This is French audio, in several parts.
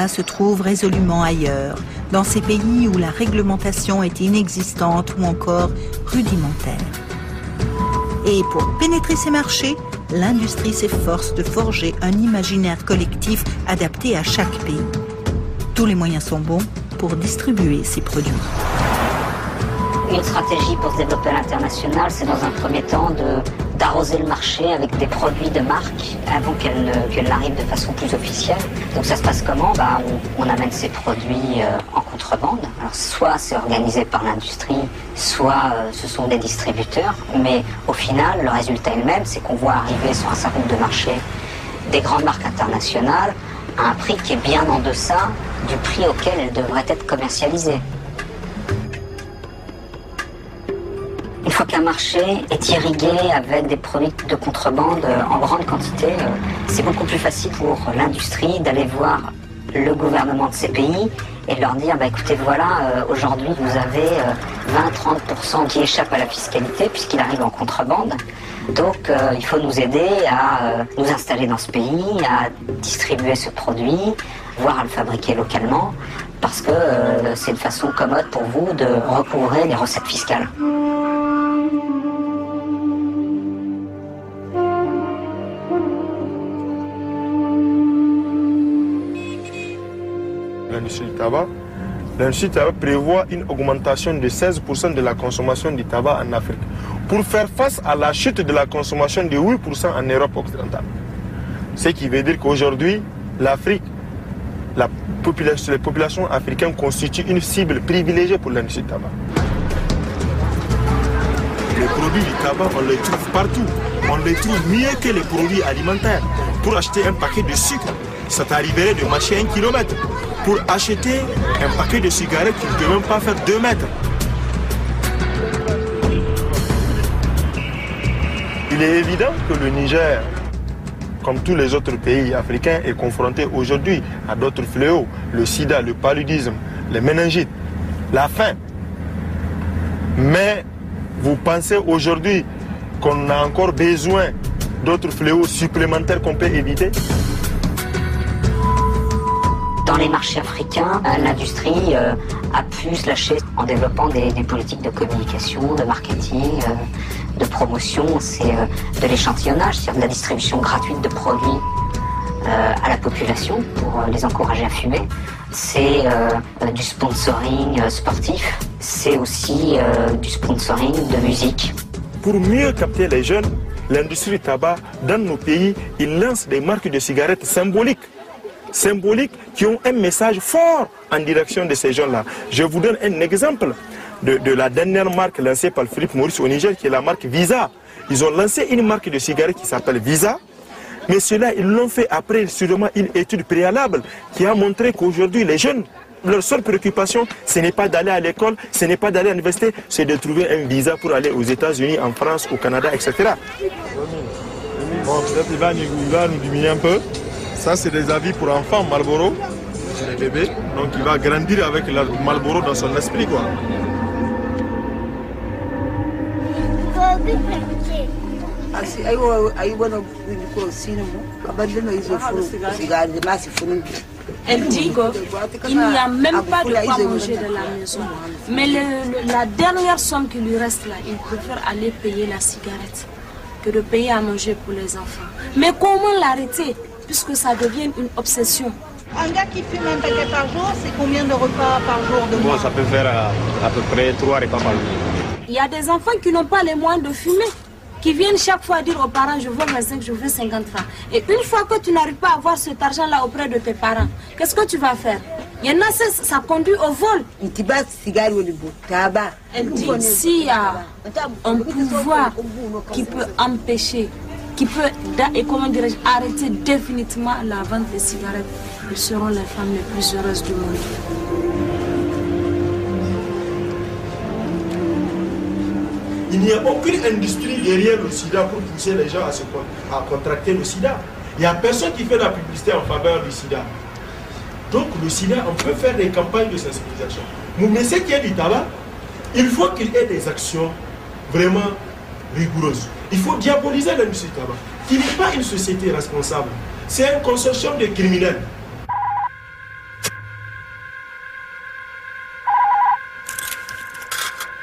se trouve résolument ailleurs, dans ces pays où la réglementation est inexistante ou encore rudimentaire. Et pour pénétrer ces marchés, l'industrie s'efforce de forger un imaginaire collectif adapté à chaque pays. Tous les moyens sont bons pour distribuer ces produits. Une stratégie pour se développer à l'international, c'est dans un premier temps d'arroser le marché avec des produits de marque avant qu'elle n'arrive de façon plus officielle. Donc ça se passe comment? On amène ces produits en contrebande. Alors soit c'est organisé par l'industrie, soit ce sont des distributeurs. Mais au final, le résultat est le même, c'est qu'on voit arriver sur un certain nombre de marchés des grandes marques internationales à un prix qui est bien en deçà du prix auquel elles devraient être commercialisées. Une fois qu'un marché est irrigué avec des produits de contrebande en grande quantité, c'est beaucoup plus facile pour l'industrie d'aller voir le gouvernement de ces pays et de leur dire écoutez, voilà, aujourd'hui vous avez 20-30% qui échappent à la fiscalité puisqu'il arrive en contrebande. Donc il faut nous aider à nous installer dans ce pays, à distribuer ce produit, voire à le fabriquer localement, parce que c'est une façon commode pour vous de recouvrer les recettes fiscales. L'industrie du tabac prévoit une augmentation de 16% de la consommation du tabac en Afrique pour faire face à la chute de la consommation de 8% en Europe occidentale. Ce qui veut dire qu'aujourd'hui, l'Afrique, les populations africaines constituent une cible privilégiée pour l'industrie du tabac. Les produits du tabac, on les trouve partout. On les trouve mieux que les produits alimentaires. Pour acheter un paquet de sucre, ça t'arriverait de marcher 1 kilomètre. Pour acheter un paquet de cigarettes, tu ne peux même pas faire 2 mètres. Il est évident que le Niger, comme tous les autres pays africains, est confronté aujourd'hui à d'autres fléaux, le sida, le paludisme, les méningites, la faim. Mais vous pensez aujourd'hui qu'on a encore besoin d'autres fléaux supplémentaires qu'on peut éviter? Dans les marchés africains, l'industrie a pu se lâcher en développant des politiques de communication, de marketing, de promotion. C'est de l'échantillonnage, c'est-à-dire de la distribution gratuite de produits à la population pour les encourager à fumer. C'est du sponsoring sportif. C'est aussi du sponsoring de musique. Pour mieux capter les jeunes, l'industrie du tabac dans nos pays, il lance des marques de cigarettes symboliques qui ont un message fort en direction de ces jeunes-là. Je vous donne un exemple de la dernière marque lancée par Philippe Maurice au Niger, qui est la marque Visa. Ils ont lancé une marque de cigarettes qui s'appelle Visa, mais cela, ils l'ont fait après sûrement une étude préalable qui a montré qu'aujourd'hui, les jeunes, leur seule préoccupation, ce n'est pas d'aller à l'école, ce n'est pas d'aller à l'université, c'est de trouver un visa pour aller aux États-Unis, en France, au Canada, etc. Bon, peut-être il va nous diminuer un peu. Ça, c'est des avis pour enfants, Marlboro, c'est les bébés. Donc, il va grandir avec le Marlboro dans son esprit, quoi. Elle dit qu'il n'y a même pas de quoi manger de la maison. Mais la dernière somme qui lui reste là, il préfère aller payer la cigarette que de payer à manger pour les enfants. Mais comment l'arrêter? Puisque ça devient une obsession. Un gars qui fume un paquet par jour, c'est combien de repas par jour de mois? Ça peut faire à peu près 3 repas par jour. Il y a des enfants qui n'ont pas les moyens de fumer, qui viennent chaque fois dire aux parents, je veux 25, je veux 50 francs. Et une fois que tu n'arrives pas à avoir cet argent-là auprès de tes parents, qu'est-ce que tu vas faire? Il y en a, ça conduit au vol. Elle dit, s'il y a un pouvoir qui peut empêcher, qui peut arrêter définitivement la vente des cigarettes, ils seront les femmes les plus heureuses du monde. Il n'y a aucune industrie derrière le sida pour pousser les gens à contracter le sida. Il n'y a personne qui fait la publicité en faveur du sida. Donc le sida, on peut faire des campagnes de sensibilisation. Mais ce qui est du tabac, il faut qu'il y ait des actions vraiment rigoureuses. Il faut diaboliser l'industrie du tabac, qui n'est pas une société responsable. C'est un consortium de criminels.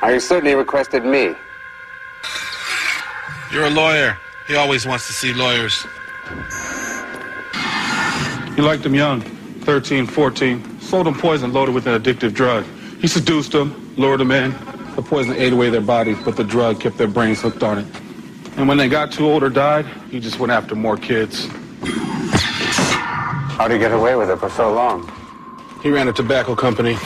You certainly requested me. You're a lawyer. He always wants to see lawyers. He liked them young, 13, 14. Sold them poison loaded with an addictive drug. He seduced them, lured them in. The poison ate away their bodies, but the drug kept their brains hooked on it. And when they got too old or died, he just went after more kids. How'd he get away with it for so long? He ran a tobacco company.